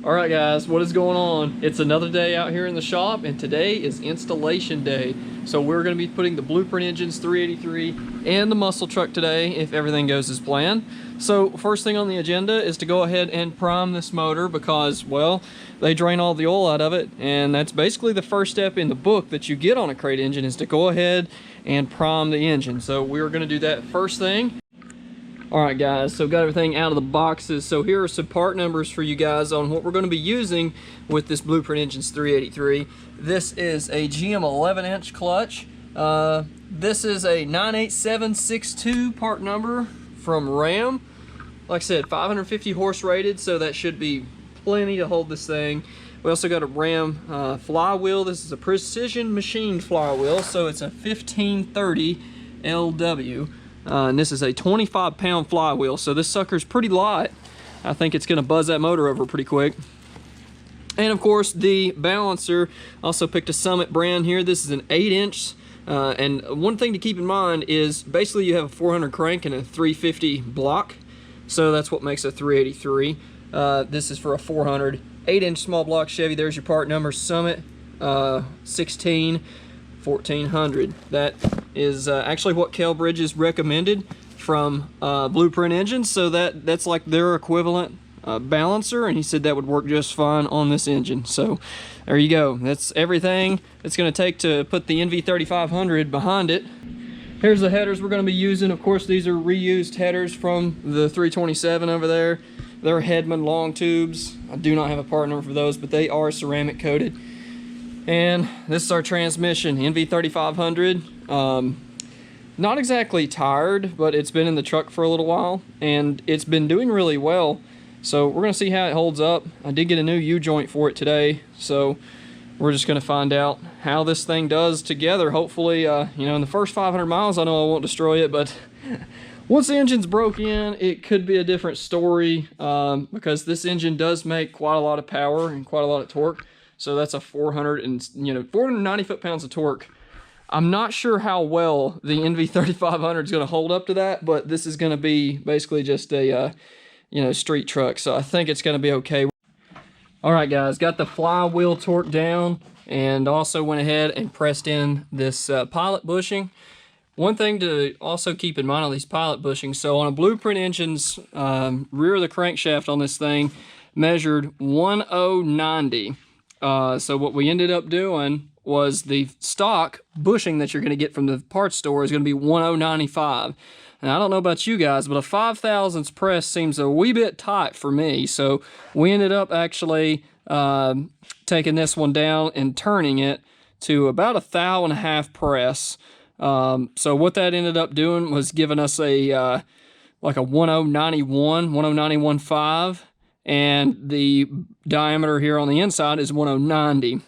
All right guys, what is going on? It's another day out here in the shop, and today is installation day. So we're going to be putting the Blueprint Engines 383 and the muscle truck today if everything goes as planned. So first thing on the agenda is to go ahead and prime this motor because, well, they drain all the oil out of it, and that's basically the first step in the book that you get on a crate engine is to go ahead and prime the engine. So we're going to do that first thing. Alright guys, so got everything out of the boxes. So here are some part numbers for you guys on what we're going to be using with this Blueprint Engines 383. This is a GM 11-inch clutch. This is a 98762 part number from Ram. Like I said, 550 horse rated, so that should be plenty to hold this thing. We also got a Ram flywheel. This is a precision machined flywheel, so it's a 1530 LW. And this is a 25-pound flywheel, so this sucker's pretty light. I think it's going to buzz that motor over pretty quick. And of course, the balancer. Also picked a Summit brand here. This is an 8-inch. And one thing to keep in mind is basically you have a 400 crank and a 350 block. So that's what makes a 383. This is for a 400 8-inch small block Chevy. There's your part number, Summit 16 1400. That is actually what Kel Bridges recommended from Blueprint Engines, so that's like their equivalent balancer, and he said that would work just fine on this engine. So there you go. That's everything it's going to take to put the NV3500 behind it. Here's the headers we're going to be using. Of course, these are reused headers from the 327 over there. They're Hedman long tubes. I do not have a part number for those, but they are ceramic coated. And this is our transmission, NV3500. Not exactly tired, but it's been in the truck for a little while, and it's been doing really well. So we're going to see how it holds up. I did get a new U-joint for it today, so we're just going to find out how this thing does together. Hopefully, you know, in the first 500 miles, I know I won't destroy it, but once the engine's broke in, it could be a different story, because this engine does make quite a lot of power and quite a lot of torque. So that's a 490 foot-pounds of torque. I'm not sure how well the NV3500 is going to hold up to that, but this is going to be basically just a street truck. So I think it's going to be okay. All right, guys, got the flywheel torque down, and also went ahead and pressed in this pilot bushing. One thing to also keep in mind on these pilot bushings, so on a Blueprint Engine's rear of the crankshaft on this thing measured 1090. So what we ended up doing was the stock bushing that you're going to get from the parts store is going to be 1095. And I don't know about you guys, but a 5/1000 press seems a wee bit tight for me. So we ended up actually taking this one down and turning it to about a 1.5 press. So what that ended up doing was giving us a like a 1091, 1091.5. And the diameter here on the inside is 1090.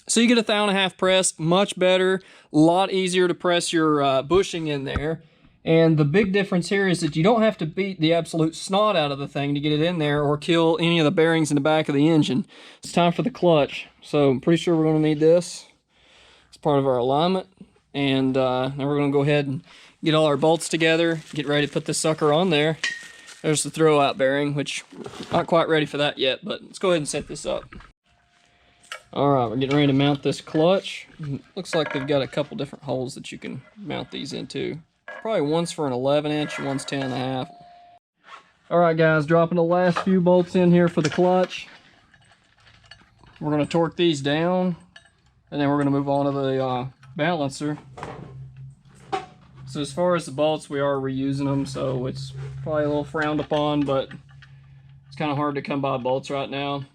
So you get a 1.5 press, much better, a lot easier to press your bushing in there. And the big difference here is that you don't have to beat the absolute snot out of the thing to get it in there or kill any of the bearings in the back of the engine. It's time for the clutch. So I'm pretty sure we're going to need this as part of our alignment. And now we're going to go ahead and get all our bolts together, get ready to put this sucker on there. There's the throw-out bearing, which not quite ready for that yet, but let's go ahead and set this up. Alright, we're getting ready to mount this clutch. Looks like they've got a couple different holes that you can mount these into. Probably one's for an 11-inch and one's 10.5. Alright guys, dropping the last few bolts in here for the clutch. We're going to torque these down, and then we're going to move on to the balancer. So as far as the bolts, we are reusing them, so it's probably a little frowned upon, but it's kind of hard to come by bolts right now.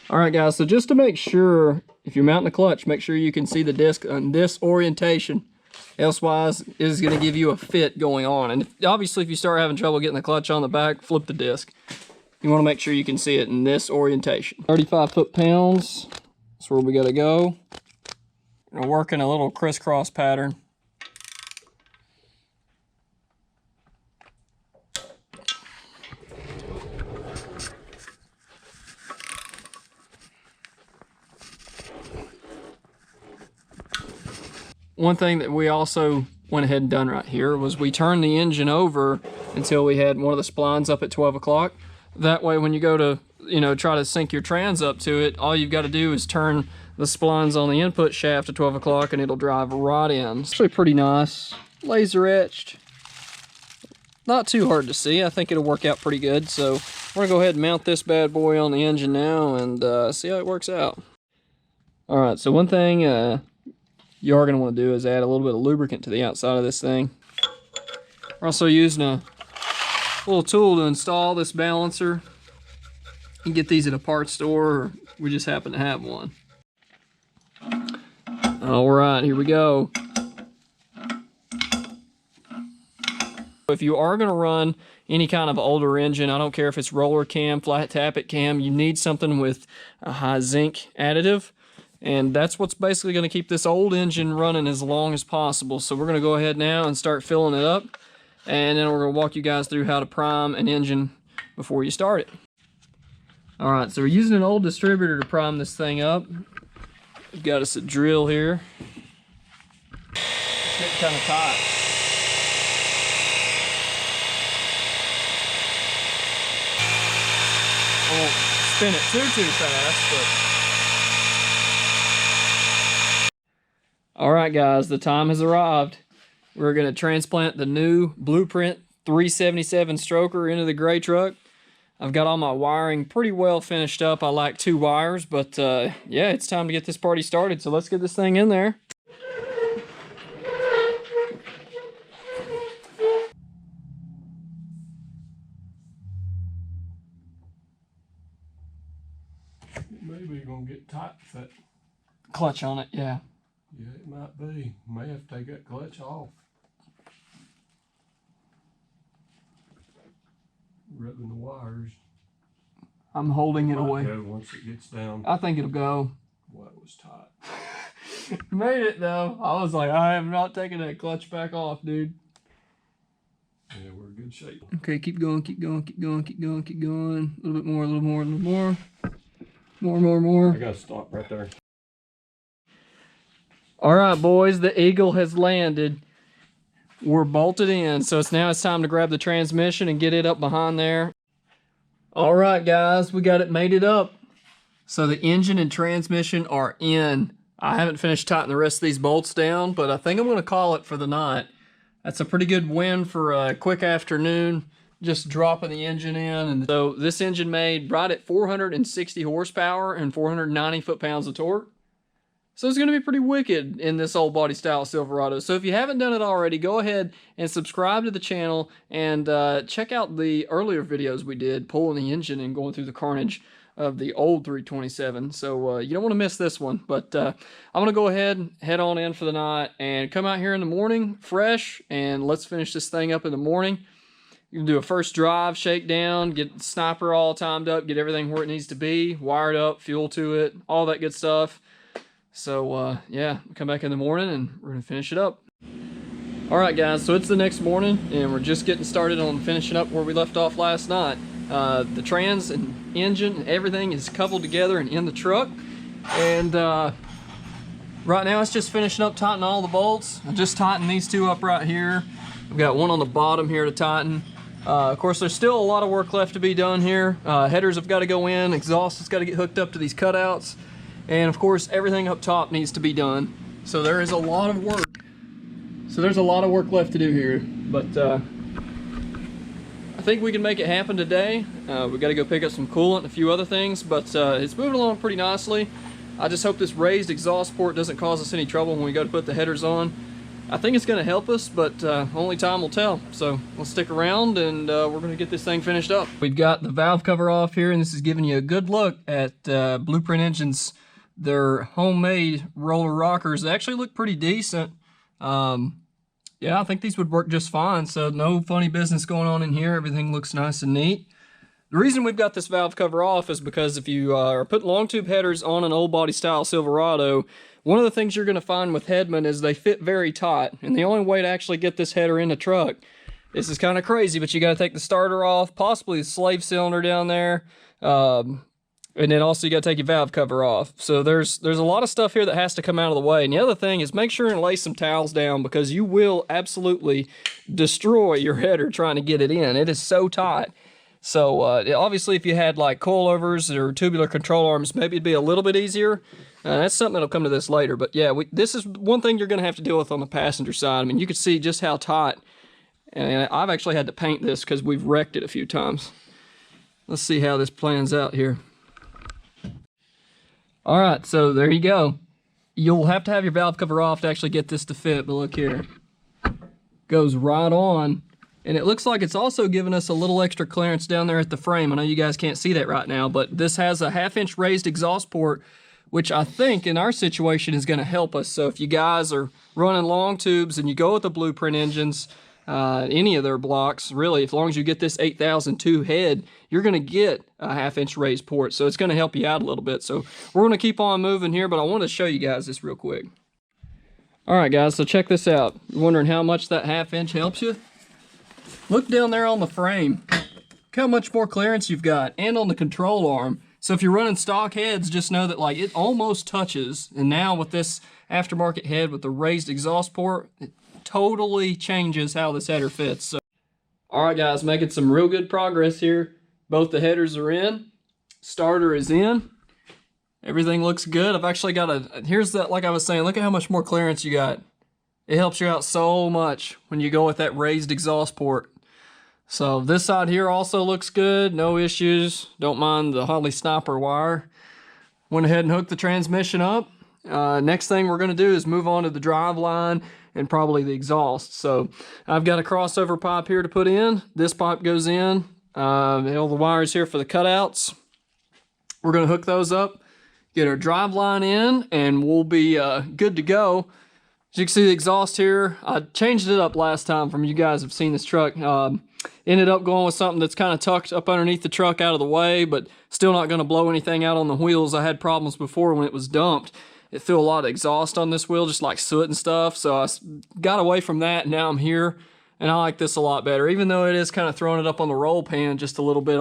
Alright guys, so just to make sure, if you're mounting the clutch, make sure you can see the disc on this orientation. Elsewise, it is going to give you a fit going on. And obviously, if you start having trouble getting the clutch on the back, flip the disc. You want to make sure you can see it in this orientation. 35 foot-pounds, that's where we got to go. We're working a little crisscross pattern. One thing that we also went ahead and done right here was we turned the engine over until we had one of the splines up at 12 o'clock. That way when you go to, try to sync your trans up to it, all you've got to do is turn the splines on the input shaft to 12 o'clock and it'll drive right in. It's actually pretty nice. Laser etched. Not too hard to see. I think it'll work out pretty good. So we're gonna go ahead and mount this bad boy on the engine now and see how it works out. All right, so one thing you are gonna wanna do is add a little bit of lubricant to the outside of this thing. We're also using a little tool to install this balancer. You can get these at a parts store, or we just happen to have one. All right, here we go. If you are gonna run any kind of older engine, I don't care if it's roller cam, flat tappet cam, you need something with a high zinc additive. And that's what's basically gonna keep this old engine running as long as possible. So we're gonna go ahead now and start filling it up. And then we're gonna walk you guys through how to prime an engine before you start it. All right, so we're using an old distributor to prime this thing up. We've got us a drill here. It's getting kind of tight. I won't spin it too fast, but. All right, guys, the time has arrived. We're gonna transplant the new Blueprint 377 stroker into the gray truck. I've got all my wiring pretty well finished up. I like 2 wires, but yeah, it's time to get this party started. So let's get this thing in there. Maybe you're gonna get tight with that Clutch on it, yeah. Yeah, it might be. May have to take that clutch off. Rubbing the wires. I'm holding it away. Go once it gets down. I think it'll go. Well, it was tight. Made it though. I was like, I am not taking that clutch back off, dude. Yeah, we're in good shape. Okay, keep going, keep going, keep going, keep going, keep going. A little bit more, a little more, a little more. More. I gotta stop right there. All right, boys, the Eagle has landed. We're bolted in, so it's time to grab the transmission and get it up behind there. All right, guys, we got it, made it up. So the engine and transmission are in. I haven't finished tightening the rest of these bolts down, but I think I'm gonna call it for the night. That's a pretty good win for a quick afternoon, just dropping the engine in. And so this engine made right at 460 horsepower and 490 foot-pounds of torque. So it's going to be pretty wicked in this old body style Silverado. So if you haven't done it already, go ahead and subscribe to the channel and check out the earlier videos we did pulling the engine and going through the carnage of the old 327. So you don't want to miss this one. But I'm going to go ahead and head on in for the night and come out here in the morning fresh, and let's finish this thing up in the morning. You can do a first drive, shakedown, get the sniper all timed up, get everything where it needs to be, wired up, fuel to it, all that good stuff. So yeah, come back in the morning and we're gonna finish it up. All right, guys, so it's the next morning and we're just getting started on finishing up where we left off last night. The trans and engine, everything is coupled together and in the truck. And right now it's just finishing up tightening all the bolts. I just tightened these 2 up right here. We've got one on the bottom here to tighten. Of course, there's still a lot of work left to be done here. Headers have got to go in, exhaust has got to get hooked up to these cutouts. And of course, everything up top needs to be done. So there is a lot of work. So there's a lot of work left to do here. But I think we can make it happen today. We got to go pick up some coolant and a few other things, but it's moving along pretty nicely. I just hope this raised exhaust port doesn't cause us any trouble when we go to put the headers on. I think it's going to help us, but only time will tell. So we'll stick around and we're going to get this thing finished up. We've got the valve cover off here, and this is giving you a good look at Blueprint Engines. Their homemade roller rockers. They actually look pretty decent. Yeah, I think these would work just fine. So no funny business going on in here. Everything looks nice and neat. The reason we've got this valve cover off is because if you are putting long tube headers on an old body style Silverado, one of the things you're going to find with Headman is they fit very tight. And the only way to actually get this header in the truck, this is kind of crazy, but you got to take the starter off, possibly the slave cylinder down there. And then also you got to take your valve cover off. So there's a lot of stuff here that has to come out of the way. And the other thing is make sure and lay some towels down, because you will absolutely destroy your header trying to get it in. It is so tight. So obviously if you had like coilovers or tubular control arms, maybe it'd be a little bit easier. That's something that'll come to this later. But yeah, this is one thing you're going to have to deal with on the passenger side. I mean, you can see just how tight. And I've actually had to paint this because we've wrecked it a few times. Let's see how this plans out here. All right, so there you go. You'll have to have your valve cover off to actually get this to fit, but look here. Goes right on. And it looks like it's also giving us a little extra clearance down there at the frame. I know you guys can't see that right now, but this has a 1/2-inch raised exhaust port, which I think in our situation is gonna help us. So if you guys are running long tubes and you go with the Blueprint engines, any of their blocks, really, as long as you get this 8002 head, you're gonna get a 1/2-inch raised port. So it's gonna help you out a little bit. So we're gonna keep on moving here, but I wanna show you guys this real quick. All right, guys, so check this out. You're wondering how much that 1/2-inch helps you? Look down there on the frame. Look how much more clearance you've got, and on the control arm. So if you're running stock heads, just know that like it almost touches. And now with this aftermarket head with the raised exhaust port, it totally changes how this header fits. So, all right, guys, making some real good progress here. Both the headers are in. Starter is in. Everything looks good. I've actually got here's that, like I was saying, look at how much more clearance you got. It helps you out so much when you go with that raised exhaust port. So this side here also looks good, no issues. Don't mind the Holley Sniper wire. Went ahead and hooked the transmission up. Next thing we're gonna do is move on to the drive line and probably the exhaust. So I've got a crossover pipe here to put in. This pipe goes in. All the wires here for the cutouts. We're gonna hook those up, get our drive line in, and we'll be good to go. As you can see the exhaust here, I changed it up last time from you guys have seen this truck. Ended up going with something that's kind of tucked up underneath the truck out of the way, but still not going to blow anything out on the wheels. I had problems before when it was dumped. It threw a lot of exhaust on this wheel, just like soot and stuff. So I got away from that, and now I'm here, and I like this a lot better. Even though it is kind of throwing it up on the roll pan just a little bit,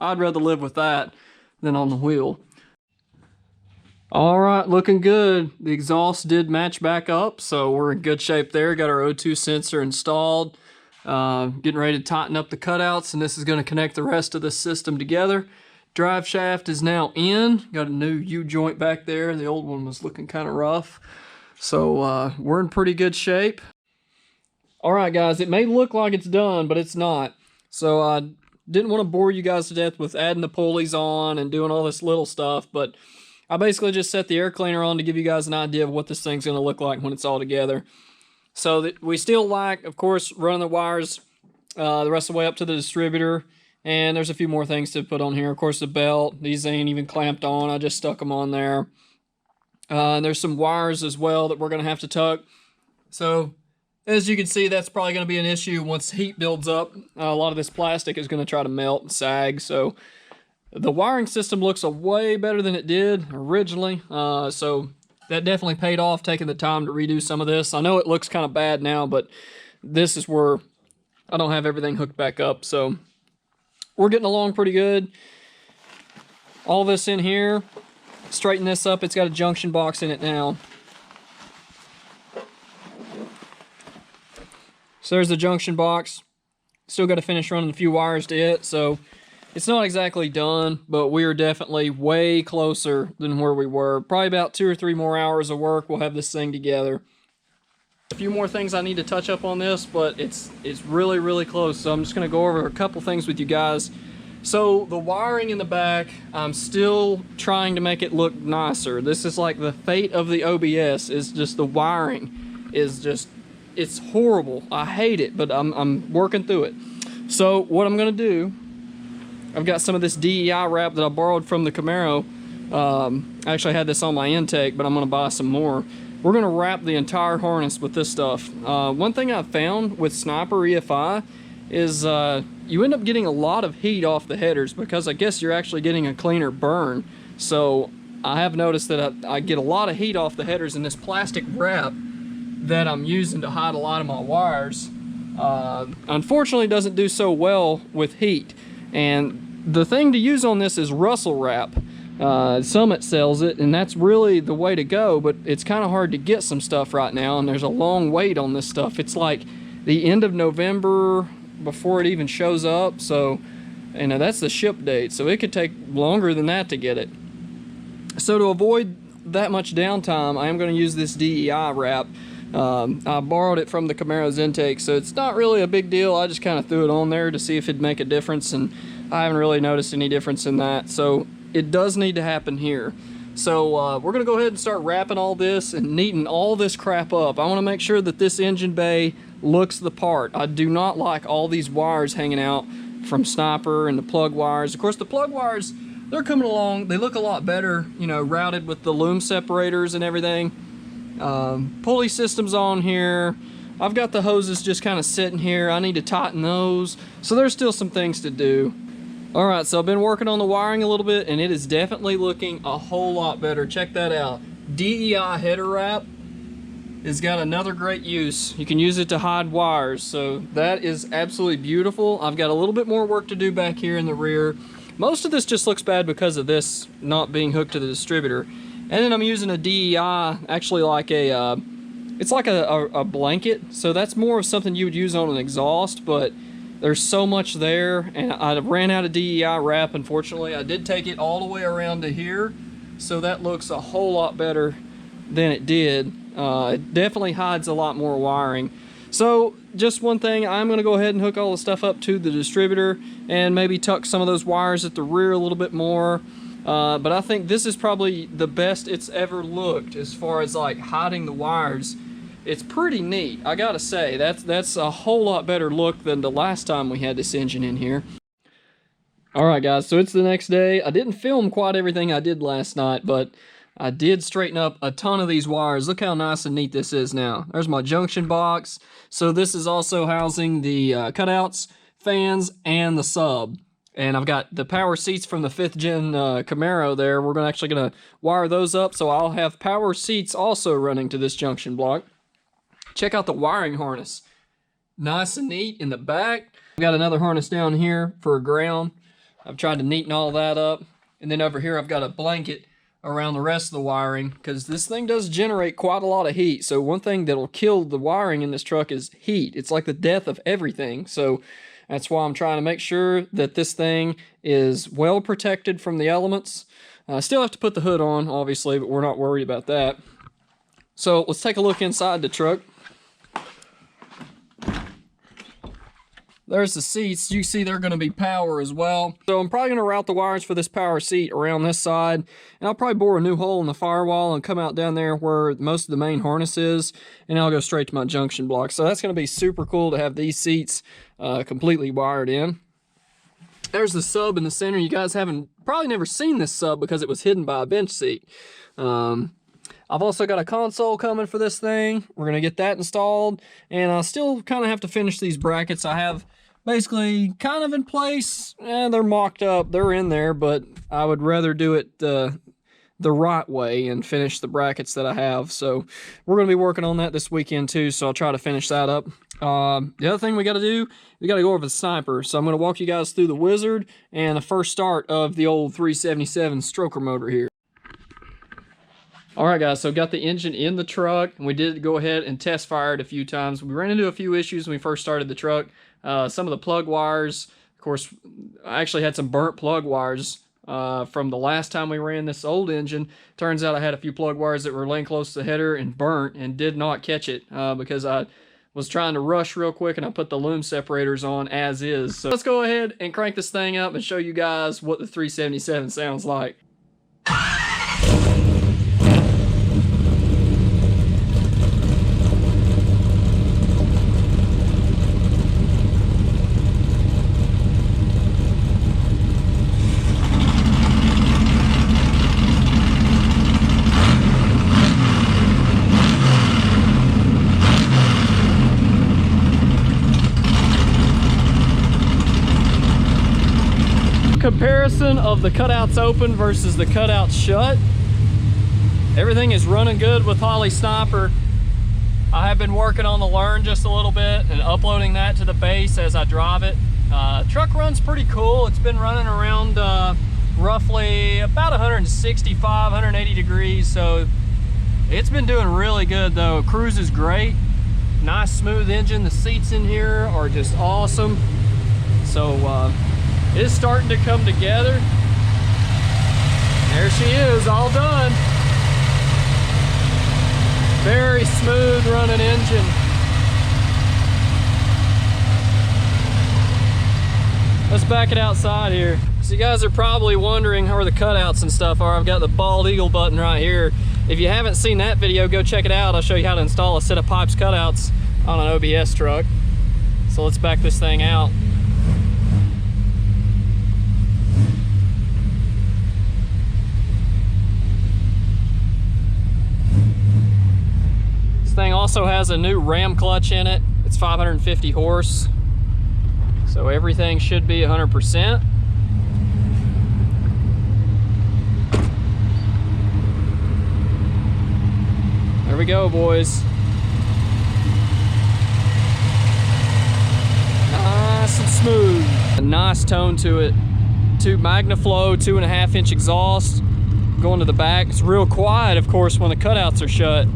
I'd rather live with that than on the wheel. All right, looking good. The exhaust did match back up, so we're in good shape there. Got our O2 sensor installed. Getting ready to tighten up the cutouts, and this is going to connect the rest of the system together. Drive shaft is now in. Got a new U-joint back there. The old one was looking kind of rough. So we're in pretty good shape. All right, guys, it may look like it's done, but it's not. So I didn't want to bore you guys to death with adding the pulleys on and doing all this little stuff, but I basically just set the air cleaner on to give you guys an idea of what this thing's going to look like when it's all together. So we still like, of course, running the wires the rest of the way up to the distributor. And there's a few more things to put on here. Of course, the belt. These ain't even clamped on. I just stuck them on there. And there's some wires as well that we're going to have to tuck. So as you can see, that's probably going to be an issue once heat builds up. A lot of this plastic is going to try to melt and sag. So the wiring system looks way better than it did originally. So that definitely paid off, taking the time to redo some of this. I know it looks kind of bad now, but this is where I don't have everything hooked back up. So we're getting along pretty good. All this in here, straighten this up. It's got a junction box in it now. So there's the junction box. Still got to finish running a few wires to it. So it's not exactly done, but we are definitely way closer than where we were. Probably about 2 or 3 more hours of work, we'll have this thing together. A few more things I need to touch up on this, but it's really, really close. So I'm just going to go over a couple things with you guys. So the wiring in the back, I'm still trying to make it look nicer. This is like the fate of the OBS, is just the wiring is just, it's horrible. I hate it, but I'm working through it. So what I'm going to do, I've got some of this DEI wrap that I borrowed from the Camaro. I actually had this on my intake, but I'm going to buy some more. We're going to wrap the entire harness with this stuff. One thing I've found with Sniper EFI is you end up getting a lot of heat off the headers because I guess you're actually getting a cleaner burn. So I have noticed that I get a lot of heat off the headers, and this plastic wrap that I'm using to hide a lot of my wires unfortunately doesn't do so well with heat. And the thing to use on this is Russell wrap. Summit sells it, and that's really the way to go, but it's kind of hard to get some stuff right now, and there's a long wait on this stuff. It's like the end of November before it even shows up, so And that's the ship date, so it could take longer than that to get it. So to avoid that much downtime, I am going to use this DEI wrap. I borrowed it from the Camaro's intake, so it's not really a big deal. I just kind of threw it on there to see if it'd make a difference, and I haven't really noticed any difference in that. So it does need to happen here. So we're going to go ahead and start wrapping all this and neating all this crap up. I want to make sure that this engine bay looks the part. I do not like all these wires hanging out from Sniper and the plug wires. Of course, the plug wires, they're coming along. They look a lot better, you know, routed with the loom separators and everything. Pulley systems on here. I've got the hoses just kind of sitting here. I need to tighten those. So there's still some things to do. All right, so I've been working on the wiring a little bit, and it is definitely looking a whole lot better. Check that out. DEI header wrap has got another great use. You can use it to hide wires, so that is absolutely beautiful. I've got a little bit more work to do back here in the rear. Most of this just looks bad because of this not being hooked to the distributor. And then I'm using a DEI, actually like a, it's like a blanket. So that's more of something you would use on an exhaust, but there's so much there. And I ran out of DEI wrap, unfortunately. I did take it all the way around to here. So that looks a whole lot better than it did. It definitely hides a lot more wiring. So just one thing, I'm going to go ahead and hook all the stuff up to the distributor and maybe tuck some of those wires at the rear a little bit more. But I think this is probably the best it's ever looked as far as like hiding the wires. It's pretty neat, I gotta say. That's a whole lot better look than the last time we had this engine in here. Alright guys, so it's the next day. I didn't film quite everything I did last night, but I did straighten up a ton of these wires. Look how nice and neat this is now. There's my junction box. So this is also housing the cutouts, fans, and the sub. And I've got the power seats from the 5th gen Camaro there. We're actually going to wire those up, so I'll have power seats also running to this junction block. Check out the wiring harness. Nice and neat in the back. I've got another harness down here for a ground. I've tried to neaten all that up. And then over here I've got a blanket around the rest of the wiring, because this thing does generate quite a lot of heat. So one thing that'll kill the wiring in this truck is heat. It's like the death of everything. So that's why I'm trying to make sure that this thing is well protected from the elements. I still have to put the hood on, obviously, but we're not worried about that. So let's take a look inside the truck. There's the seats. You see they're going to be power as well. So I'm probably going to route the wires for this power seat around this side. And I'll probably bore a new hole in the firewall and come out down there where most of the main harness is. And I'll go straight to my junction block. So that's going to be super cool to have these seats completely wired in. There's the sub in the center. You guys haven't probably never seen this sub because it was hidden by a bench seat. I've also got a console coming for this thing. We're going to get that installed. And I still kind of have to finish these brackets. I have basically kind of in place. They're mocked up. They're in there, but I would rather do it the right way and finish the brackets that I have. So we're going to be working on that this weekend too. So I'll try to finish that up. The other thing we got to do, we got to go over the Sniper. So I'm going to walk you guys through the Wizard and the first start of the old 377 stroker motor here. Alright guys, so got the engine in the truck, and we did go ahead and test fire it a few times. We ran into a few issues when we first started the truck. Some of the plug wires, of course, I actually had some burnt plug wires from the last time we ran this old engine. Turns out I had a few plug wires that were laying close to the header and burnt and did not catch it because I was trying to rush real quick and I put the loom separators on as is. So let's go ahead and crank this thing up and show you guys what the 377 sounds like. Comparison of the cutouts open versus the cutouts shut. Everything is running good with Holley Sniper. I have been working on the Learn just a little bit and uploading that to the base as I drive it. Truck runs pretty cool. It's been running around roughly about 165, 180 degrees. So it's been doing really good though. Cruise is great. Nice smooth engine. The seats in here are just awesome. So is starting to come together. There she is, all done. Very smooth running engine. Let's back it outside here. So you guys are probably wondering where the cutouts and stuff are. I've got the bald eagle button right here. If you haven't seen that video, go check it out. I'll show you how to install a set of pipes cutouts on an OBS truck. So let's back this thing out. This thing also has a new ram clutch in it. It's 550 horse. So everything should be 100%. There we go, boys. Nice and smooth. A nice tone to it. Two MagnaFlow 2.5-inch exhaust going to the back. It's real quiet, of course, when the cutouts are shut.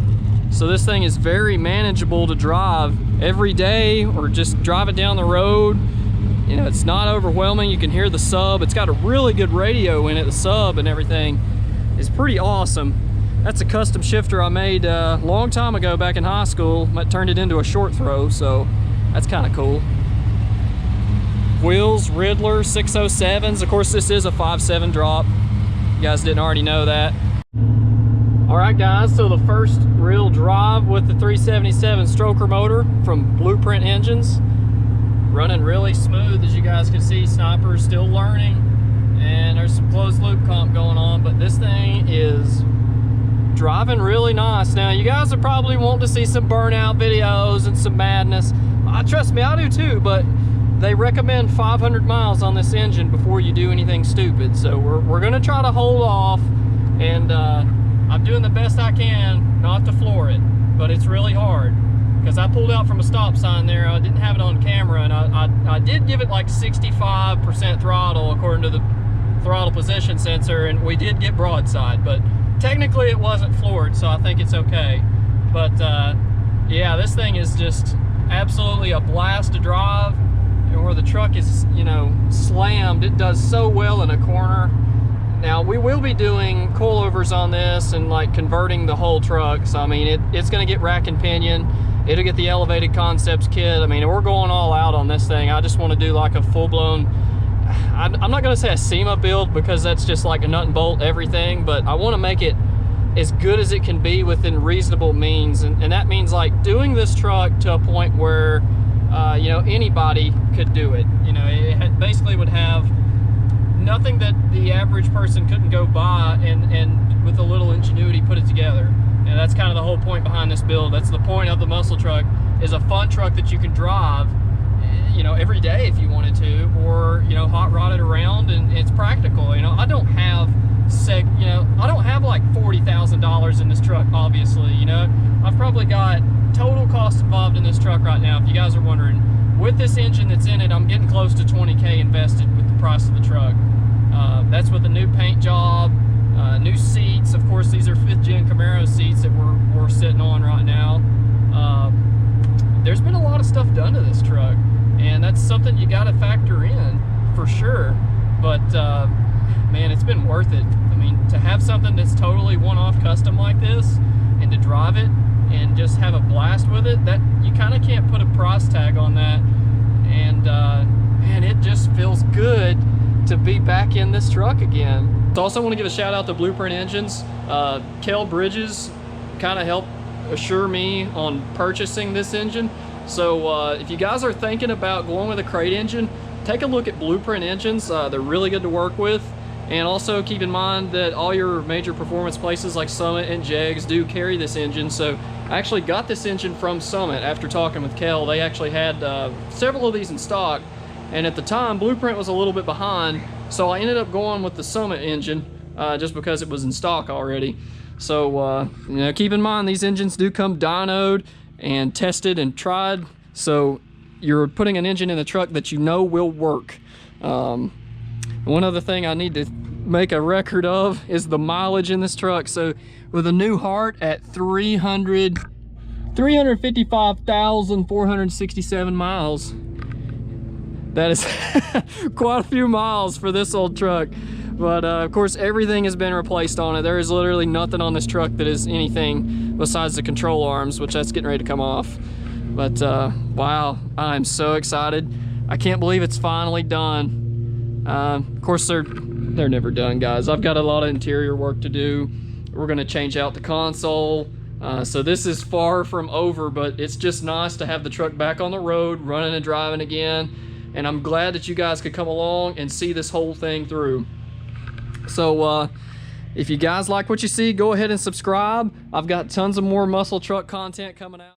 So this thing is very manageable to drive every day or just drive it down the road. You know, it's not overwhelming. You can hear the sub. It's got a really good radio in it. The sub and everything is pretty awesome. That's a custom shifter I made a long time ago back in high school. I turned it into a short throw, so that's kind of cool. Wheels, Riddler 607s. Of course, this is a 5.7 drop. You guys didn't already know that. All right, guys, so the first real drive with the 377 stroker motor from Blueprint Engines. Running really smooth, as you guys can see. Sniper's still learning, and there's some closed loop comp going on, but this thing is driving really nice. Now, you guys are probably wanting to see some burnout videos and some madness. Trust me, I do too, but they recommend 500 miles on this engine before you do anything stupid. So we're gonna try to hold off, and I'm doing the best I can not to floor it, but it's really hard. Because I pulled out from a stop sign there. I didn't have it on camera, and I did give it like 65% throttle according to the throttle position sensor, and we did get broadside, but technically it wasn't floored, so I think it's okay. But yeah, this thing is just absolutely a blast to drive, and where the truck is, you know, slammed, it does so well in a corner. Now, we will be doing coilovers on this and like converting the whole truck, so I mean, it's gonna get rack and pinion. It'll get the elevated concepts kit. I mean, we're going all out on this thing. I just want to do like a full-blown, I'm not going to say a SEMA build because that's just like a nut and bolt everything, but I want to make it as good as it can be within reasonable means. And that means like doing this truck to a point where, you know, anybody could do it. You know, it basically would have nothing that the average person couldn't go buy and with a little ingenuity put it together. And that's kind of the whole point behind this build. That's the point of the muscle truck, is a fun truck that you can drive, you know, every day if you wanted to, or, you know, hot rod it around, and it's practical. You know, I don't have like $40,000 in this truck, obviously. You know, I've probably got total cost involved in this truck right now, if you guys are wondering. With this engine that's in it, I'm getting close to 20K invested with the price of the truck. That's with a new paint job, new seats. Of course, these are 5th gen Camaro seats that we're sitting on right now. There's been a lot of stuff done to this truck, and that's something you got to factor in for sure. But man, it's been worth it. I mean, to have something that's totally one-off custom like this, and to drive it and just have a blast with it, that you kind of can't put a price tag on that. And man, it just feels good to be back in this truck again. So also want to give a shout out to Blueprint Engines. Kel Bridges kind of helped assure me on purchasing this engine. So if you guys are thinking about going with a crate engine, take a look at Blueprint Engines. They're really good to work with. And also keep in mind that all your major performance places like Summit and Jegs do carry this engine. So I actually got this engine from Summit after talking with Kel. They actually had several of these in stock, and at the time Blueprint was a little bit behind, so I ended up going with the Summit engine just because it was in stock already. So you know, keep in mind these engines do come dynoed and tested and tried, so you're putting an engine in the truck that you know will work. One other thing I need to make a record of is the mileage in this truck. So with a new heart at 355,467 miles, That is quite a few miles for this old truck. But of course, everything has been replaced on it. There is literally nothing on this truck that is anything besides the control arms, which that's getting ready to come off. But wow, I'm so excited. I can't believe it's finally done. Of course, they're never done, guys. I've got a lot of interior work to do. We're gonna change out the console. So this is far from over, but it's just nice to have the truck back on the road, running and driving again. And I'm glad that you guys could come along and see this whole thing through. So if you guys like what you see, go ahead and subscribe. I've got tons of more muscle truck content coming out.